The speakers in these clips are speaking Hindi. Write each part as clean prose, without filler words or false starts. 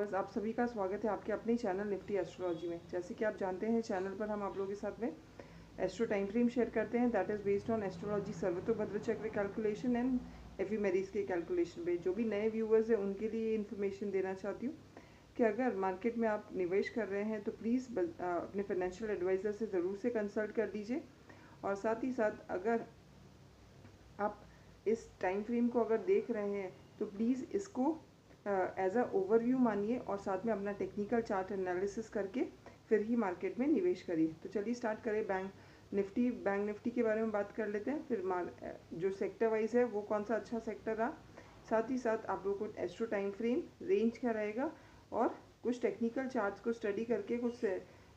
व्यूवर्स, आप सभी का स्वागत है आपके अपने चैनल निफ्टी एस्ट्रोलॉजी में। जैसे कि आप जानते हैं, चैनल पर हम आप लोगों के साथ में एस्ट्रो टाइम फ्रेम शेयर करते हैं that is based on astrology Sarvatobhadra Chakra calculation and एफिमेरीज के कैलकुलेशन पे। जो भी नए व्यूवर्स हैं उनके लिए ये इन्फॉर्मेशन देना चाहती हूँ कि अगर मार्केट में आप निवेश कर रहे हैं तो प्लीज़ अपने फाइनेंशियल एडवाइज़र से ज़रूर से कंसल्ट कर लीजिए। और साथ ही साथ अगर आप इस टाइम फ्रेम को अगर देख रहे हैं तो प्लीज़ इसको एज अ ओवरव्यू मानिए और साथ में अपना टेक्निकल चार्ट एनालिसिस करके फिर ही मार्केट में निवेश करिए। तो चलिए स्टार्ट करें। बैंक निफ्टी के बारे में बात कर लेते हैं। फिर जो सेक्टर वाइज है वो कौन सा अच्छा सेक्टर रहा, साथ ही साथ आप लोगों को एस्ट्रो टाइम फ्रेम रेंज क्या रहेगा और कुछ टेक्निकल चार्ट्स को स्टडी करके कुछ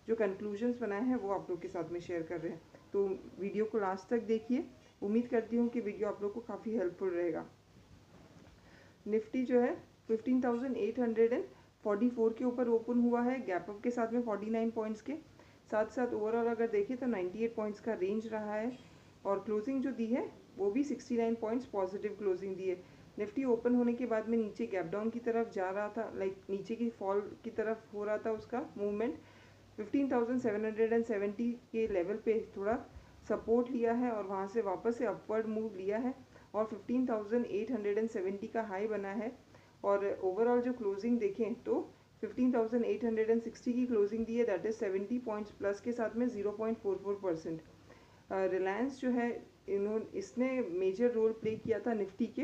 जो कंक्लूजन्स बनाए हैं वो आप लोग के साथ में शेयर कर रहे हैं। तो वीडियो को लास्ट तक देखिए। उम्मीद करती हूँ कि वीडियो आप लोग को काफ़ी हेल्पफुल रहेगा। निफ्टी जो है 15,844 के ऊपर ओपन हुआ है, गैप अप के साथ में 49 पॉइंट्स के साथ साथ ओवरऑल अगर देखें तो 98 पॉइंट्स का रेंज रहा है और क्लोजिंग जो दी है वो भी 69 पॉइंट्स पॉजिटिव क्लोजिंग दी है। निफ्टी ओपन होने के बाद में नीचे गैप डाउन की तरफ जा रहा था, नीचे की फॉल की तरफ हो रहा था उसका मूवमेंट। 15,770 के लेवल पे थोड़ा सपोर्ट लिया है और वहाँ से वापस से अपवर्ड मूव लिया है और 15,870 का हाई बना है। और ओवरऑल जो क्लोजिंग देखें तो 15,860 की क्लोजिंग दी है, दैट इज़ 70 पॉइंट्स प्लस के साथ में 0.44%। रिलायंस जो है इसने मेजर रोल प्ले किया था निफ्टी के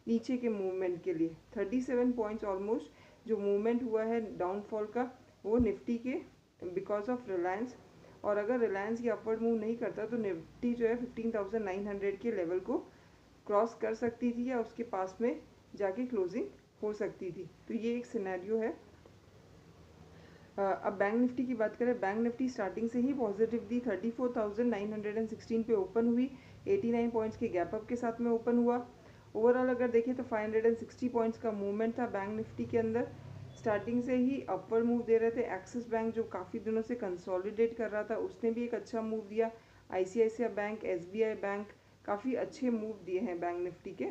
नीचे के मूवमेंट के लिए। 37 पॉइंट्स ऑलमोस्ट जो मूवमेंट हुआ है डाउनफॉल का वो निफ्टी के बिकॉज ऑफ रिलायंस। और अगर रिलायंस ये अपवर्ड मूव नहीं करता तो निफ्टी जो है 15,900 के लेवल को क्रॉस कर सकती थी या उसके पास में जाके क्लोजिंग हो सकती थी। तो ये एक सिनेरियो है। अब बैंक निफ्टी की बात करें। बैंक निफ्टी स्टार्टिंग से ही पॉजिटिव थी। 34,916 पे ओपन हुई, 89 पॉइंट्स के गैप अप के साथ में ओपन हुआ। ओवरऑल अगर देखें तो 560 पॉइंट्स का मूवमेंट था बैंक निफ्टी के अंदर। स्टार्टिंग से ही अपवर्ड मूव दे रहे थे। एक्सिस बैंक जो काफ़ी दिनों से कंसोलिडेट कर रहा था उसने भी एक अच्छा मूव दिया। ICICI बैंक, SBI बैंक काफ़ी अच्छे मूव दिए हैं बैंक निफ्टी के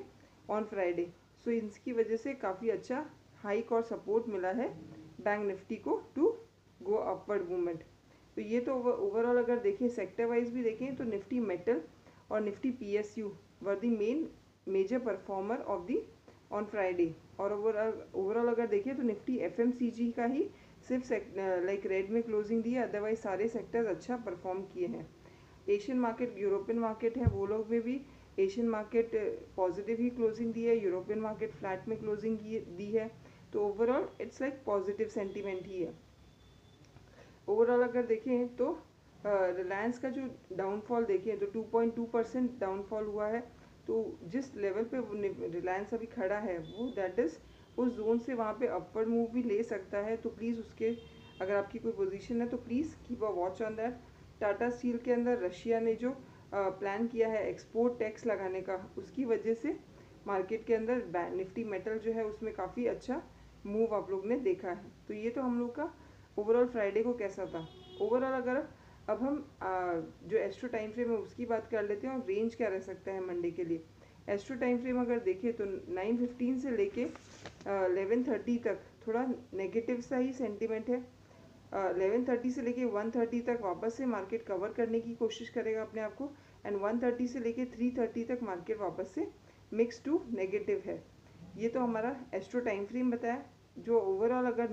ऑन फ्राइडे। सो इसकी वजह से काफ़ी अच्छा हाइक और सपोर्ट मिला है बैंक निफ्टी को टू गो अपवर्ड मूवमेंट। तो ये तो ओवरऑल अगर देखें सेक्टर वाइज भी देखें तो निफ्टी मेटल और Nifty PSU were the major performer of the on Friday. और ओवरऑल अगर देखें तो निफ्टी FMCG का ही सिर्फ रेड में क्लोजिंग दी है, अदरवाइज सारे सेक्टर्स अच्छा परफॉर्म किए हैं। एशियन मार्केट, यूरोपियन मार्केट है, वो लोग में भी एशियन मार्केट पॉजिटिव ही क्लोजिंग दी है, यूरोपियन मार्केट फ्लैट में क्लोजिंग दी है। तो overall it's like positive sentiment ही है। ओवरऑल अगर देखें तो रिलायंस का जो डाउनफॉल देखें तो 2.2% डाउनफॉल हुआ है। तो जिस लेवल पे रिलायंस अभी खड़ा है वो दैट इज़ उस जोन से वहाँ पे अपवर्ड मूव भी ले सकता है। तो प्लीज़ उसके अगर आपकी कोई पोजीशन है तो please keep a watch on that. Tata steel के अंदर रशिया ने जो प्लान किया है एक्सपोर्ट टैक्स लगाने का, उसकी वजह से मार्केट के अंदर निफ्टी मेटल जो है उसमें काफ़ी अच्छा मूव आप लोग ने देखा है। तो ये तो हम लोग का ओवरऑल फ्राइडे को कैसा था। ओवरऑल अगर अब हम जो एस्ट्रो टाइम फ्रेम है उसकी बात कर लेते हैं और रेंज क्या रह सकता है मंडे के लिए। एस्ट्रो टाइम फ्रेम अगर देखें तो 9:15 से लेके 11:30 तक थोड़ा नेगेटिव सा ही सेंटीमेंट है। 11:30 से लेके 1:30 तक वापस से मार्केट कवर करने की कोशिश करेगा अपने आप को एंड 1:30 से लेके 3:30 तक मार्केट वापस से मिक्स टू नेगेटिव है। ये तो हमारा एस्ट्रो टाइम फ्रेम बताया। जो ओवरऑल अगर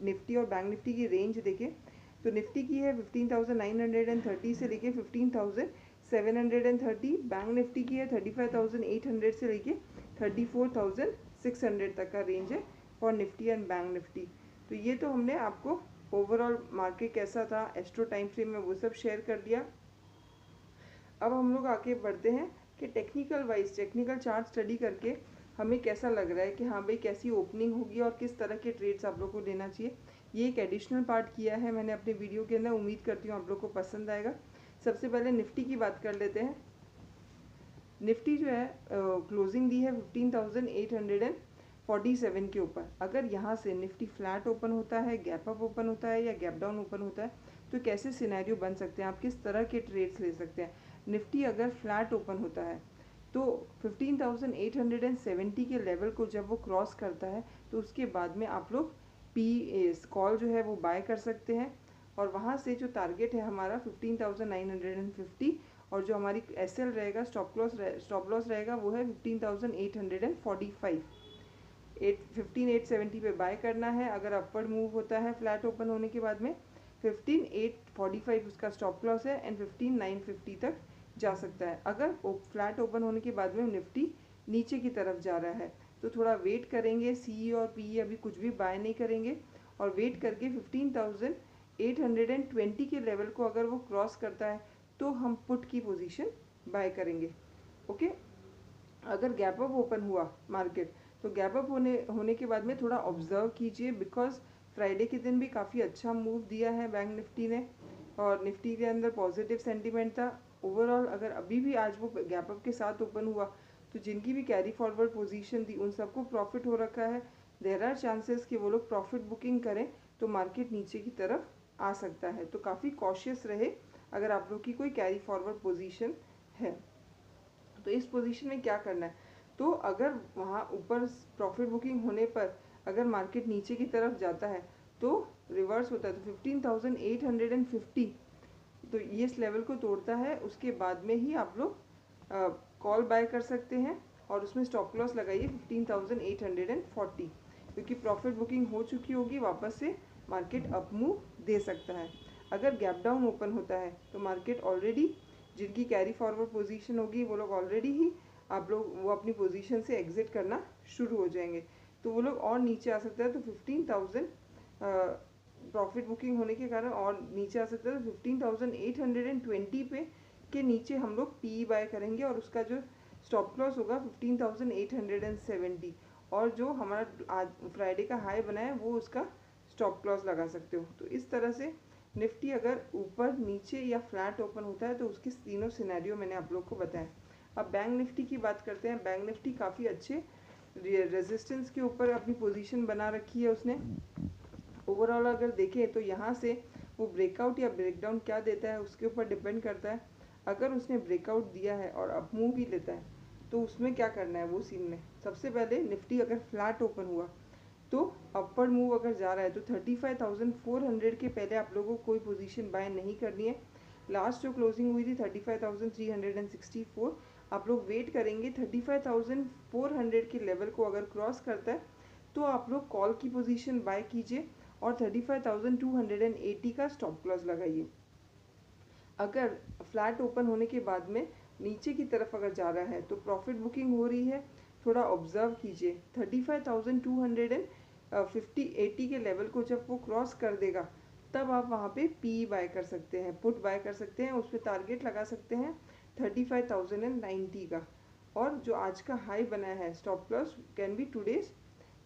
निफ्टी और बैंक निफ्टी की रेंज देखें तो निफ्टी की है 15,930 से लेके 15,730। बैंक निफ्टी की है 35,800 से लेके 34,600 तक का रेंज है for Nifty and bank Nifty. तो ये तो हमने आपको ओवरऑल मार्केट कैसा था एस्ट्रो टाइम फ्रेम में वो सब शेयर कर दिया। अब हम लोग आगे बढ़ते हैं कि टेक्निकल चार्ट स्टडी करके हमें कैसा लग रहा है कि हाँ भाई कैसी ओपनिंग होगी और किस तरह के ट्रेड्स आप लोग को लेना चाहिए। ये एक एडिशनल पार्ट किया है मैंने अपने वीडियो के अंदर, उम्मीद करती हूँ आप लोग को पसंद आएगा। सबसे पहले निफ्टी की बात कर लेते हैं। निफ्टी जो है क्लोजिंग दी है 15,847 के ऊपर। अगर यहाँ से निफ्टी फ्लैट ओपन होता है, गैप अप ओपन होता है या गैप डाउन ओपन होता है तो कैसे सिनेरियो बन सकते हैं, आप किस तरह के ट्रेड्स ले सकते हैं। निफ्टी अगर फ्लैट ओपन होता है तो 15,870 के लेवल को जब वो क्रॉस करता है तो उसके बाद में आप लोग पी कॉल जो है वो बाय कर सकते हैं। और वहाँ से जो टारगेट है हमारा 15,950 और जो हमारी एसएल रहेगा स्टॉप लॉस रहेगा वो है 15,845। 15,870 पे बाय करना है। अगर अपवर्ड मूव होता है फ्लैट ओपन होने के बाद में 15,845 उसका स्टॉप लॉस है एंड 15,950 तक जा सकता है। अगर फ्लैट ओपन होने के बाद में निफ्टी नीचे की तरफ जा रहा है तो थोड़ा वेट करेंगे, सी और पी अभी कुछ भी बाय नहीं करेंगे और वेट करके 15,820 के लेवल को अगर वो क्रॉस करता है तो हम पुट की पोजीशन बाय करेंगे। ओके, अगर गैप अप ओपन हुआ मार्केट तो गैप अप होने के बाद में थोड़ा ऑब्जर्व कीजिए, बिकॉज फ्राइडे के दिन भी काफ़ी अच्छा मूव दिया है बैंक निफ्टी ने और निफ्टी के अंदर पॉजिटिव सेंटीमेंट था। ओवरऑल अगर अभी भी आज वो गैप अप के साथ ओपन हुआ तो जिनकी भी कैरी फॉरवर्ड पोजीशन थी उन सबको प्रॉफिट हो रखा है। देयर आर चांसेस कि वो लोग प्रॉफिट बुकिंग करें तो मार्केट नीचे की तरफ आ सकता है। तो काफ़ी कॉशियस रहे अगर आप लोग की कोई कैरी फॉरवर्ड पोजीशन है। तो इस पोजीशन में क्या करना है, तो अगर वहाँ ऊपर प्रॉफिट बुकिंग होने पर अगर मार्केट नीचे की तरफ जाता है तो रिवर्स होता है तो 15,850 तो ये इस लेवल को तोड़ता है, उसके बाद में ही आप लोग कॉल बाय कर सकते हैं और उसमें स्टॉप लॉस लगाइए 15,840 क्योंकि प्रॉफिट बुकिंग हो चुकी होगी, वापस से मार्केट अप मूव दे सकता है। अगर गैप डाउन ओपन होता है तो मार्केट ऑलरेडी जिनकी कैरी फॉरवर्ड पोजीशन होगी वो लोग ऑलरेडी ही आप लोग वो अपनी पोजीशन से एग्जिट करना शुरू हो जाएंगे, तो वो लोग और नीचे आ सकता है। तो 15,000 प्रॉफिट बुकिंग होने के कारण और नीचे आ सकता है। तो 15,820 पे के नीचे हम लोग पी बाय करेंगे और उसका जो स्टॉप लॉस होगा 15,870 और जो हमारा आज फ्राइडे का हाई बना है वो उसका स्टॉप लॉस लगा सकते हो। तो इस तरह से निफ्टी अगर ऊपर नीचे या फ्लैट ओपन होता है तो उसके तीनों सिनेरियो मैंने आप लोग को बताया। अब बैंक निफ्टी की बात करते हैं। बैंक निफ्टी काफ़ी अच्छे रेजिस्टेंस के ऊपर अपनी पोजीशन बना रखी है उसने। ओवरऑल अगर देखें तो यहाँ से वो ब्रेकआउट या ब्रेकडाउन क्या देता है उसके ऊपर डिपेंड करता है। अगर उसने ब्रेकआउट दिया है और अप मूव भी लेता है तो उसमें क्या करना है, वो सीन में सबसे पहले निफ्टी अगर फ्लैट ओपन हुआ तो अपवर्ड मूव अगर जा रहा है तो 35,400 के पहले आप लोगों को कोई पोजीशन बाय नहीं करनी है। लास्ट जो क्लोजिंग हुई थी 35,364, आप लोग वेट करेंगे 35,400 के लेवल को अगर क्रॉस करता है तो आप लोग कॉल की पोजीशन बाय कीजिए और 35,280 का स्टॉप लॉस लगाइए। अगर फ्लैट ओपन होने के बाद में नीचे की तरफ अगर जा रहा है तो प्रॉफिट बुकिंग हो रही है, थोड़ा ऑब्जर्व कीजिए। 35,280 के लेवल को जब वो क्रॉस कर देगा तब आप वहाँ पे पी बाय कर सकते हैं, पुट बाय कर सकते हैं, उस पर टारगेट लगा सकते हैं 35,090 का। और जो आज का हाई बना है stop loss can be today's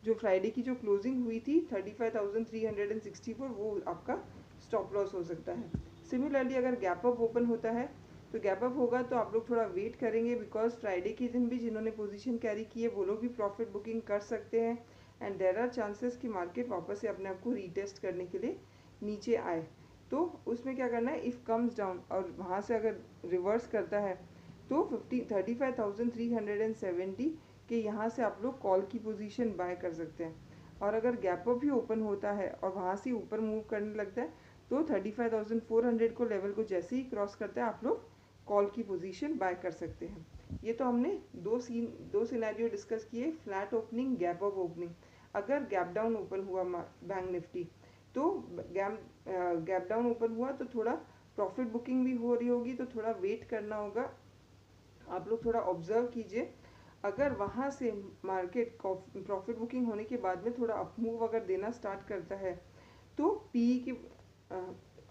जो फ्राइडे की जो क्लोजिंग हुई थी 35,364 वो आपका स्टॉप लॉस हो सकता है। सिमिलरली अगर गैप अप ओपन होता है तो गैप अप होगा तो आप लोग थोड़ा वेट करेंगे, बिकॉज फ्राइडे के दिन भी जिन्होंने पोजीशन कैरी की है वो लोग भी प्रॉफिट बुकिंग कर सकते हैं एंड देयर आर चांसेस कि मार्केट वापस से अपने आप को रीटेस्ट करने के लिए नीचे आए। तो उसमें क्या करना है, इफ़ कम्स डाउन और वहाँ से अगर रिवर्स करता है तो 35,370 के यहाँ से आप लोग कॉल की पोजीशन बाय कर सकते हैं। और अगर गैप अप भी ओपन होता है और वहाँ से ऊपर मूव करने लगता है तो 35,400 को लेवल को जैसे ही क्रॉस करता है आप लोग कॉल की पोजीशन बाय कर सकते हैं। ये तो हमने दो सिनेरियो डिस्कस किए, flat opening, gap up opening. अगर गैप डाउन ओपन हुआ बैंक निफ्टी तो गैप डाउन ओपन हुआ तो थोड़ा प्रॉफिट बुकिंग भी हो रही होगी तो थोड़ा वेट करना होगा, आप लोग थोड़ा ऑब्जर्व कीजिए। अगर वहाँ से मार्केट प्रॉफिट बुकिंग होने के बाद में थोड़ा अप मूव अगर देना स्टार्ट करता है तो पी की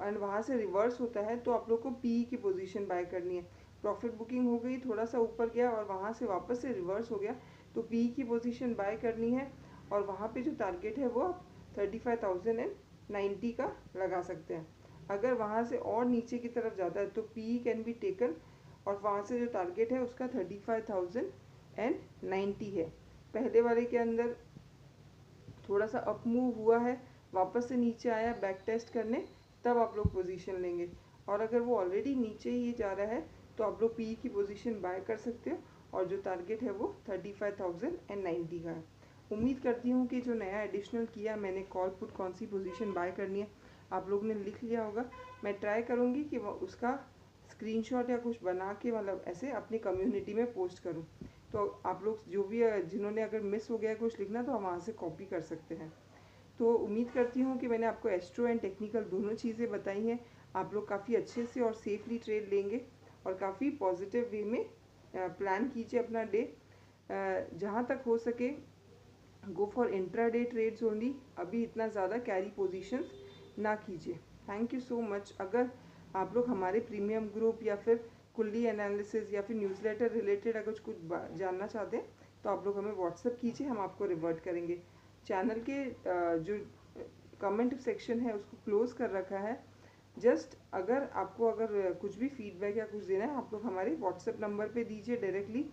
एंड वहाँ से रिवर्स होता है तो आप लोग को पी की पोजीशन बाय करनी है। प्रॉफिट बुकिंग हो गई, थोड़ा सा ऊपर गया और वहाँ से वापस से रिवर्स हो गया तो पी की पोजीशन बाय करनी है और वहाँ पे जो टारगेट है वो आप 35,090 का लगा सकते हैं। अगर वहाँ से और नीचे की तरफ जाता है तो पी कैन बी टेकन और वहाँ से जो टारगेट है उसका 35,090 है। पहले वाले के अंदर थोड़ा सा अप मूव हुआ है, वापस से नीचे आया बैक टेस्ट करने, तब आप लोग पोजीशन लेंगे। और अगर वो ऑलरेडी नीचे ही जा रहा है तो आप लोग पी की पोजीशन बाय कर सकते हो और जो टारगेट है वो 35,090 का है। उम्मीद करती हूँ कि जो नया एडिशनल किया मैंने कॉल पुट कौन सी पोजीशन बाय करनी है आप लोग ने लिख लिया होगा। मैं ट्राई करूँगी कि वो उसका स्क्रीनशॉट या कुछ बना के मतलब ऐसे अपनी कम्युनिटी में पोस्ट करूँ, तो आप लोग जो भी जिन्होंने अगर मिस हो गया कुछ लिखना तो हम वहाँ से कॉपी कर सकते हैं। तो उम्मीद करती हूँ कि मैंने आपको एस्ट्रो एंड टेक्निकल दोनों चीज़ें बताई हैं। आप लोग काफ़ी अच्छे से और सेफली ट्रेड लेंगे और काफ़ी पॉजिटिव वे में प्लान कीजिए अपना डे। जहाँ तक हो सके go for intraday trades only, अभी इतना ज़्यादा कैरी पोजीशंस ना कीजिए। Thank you so much. अगर आप लोग हमारे प्रीमियम ग्रुप या फिर कुल्ली एनालिसिस या फिर न्यूज़लेटर रिलेटेड अगर कुछ जानना चाहते हैं तो आप लोग हमें व्हाट्सअप कीजिए, हम आपको रिवर्ट करेंगे। चैनल के जो कमेंट सेक्शन है उसको क्लोज़ कर रखा है। जस्ट अगर आपको अगर कुछ भी फीडबैक या कुछ देना है आप लोग हमारे व्हाट्सएप नंबर पे दीजिए डायरेक्टली।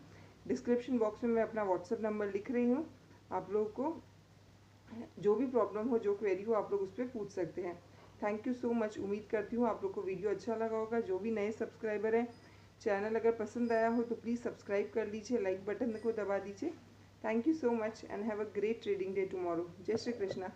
डिस्क्रिप्शन बॉक्स में मैं अपना व्हाट्सएप नंबर लिख रही हूँ, आप लोगों को जो भी प्रॉब्लम हो जो क्वेरी हो आप लोग उस पर पूछ सकते हैं। Thank you so much. उम्मीद करती हूँ आप लोग को वीडियो अच्छा लगा होगा। जो भी नए सब्सक्राइबर हैं चैनल अगर पसंद आया हो तो प्लीज़ सब्सक्राइब कर लीजिए, लाइक बटन को दबा दीजिए। Thank you so much and have a great trading day tomorrow. जय श्री कृष्णा।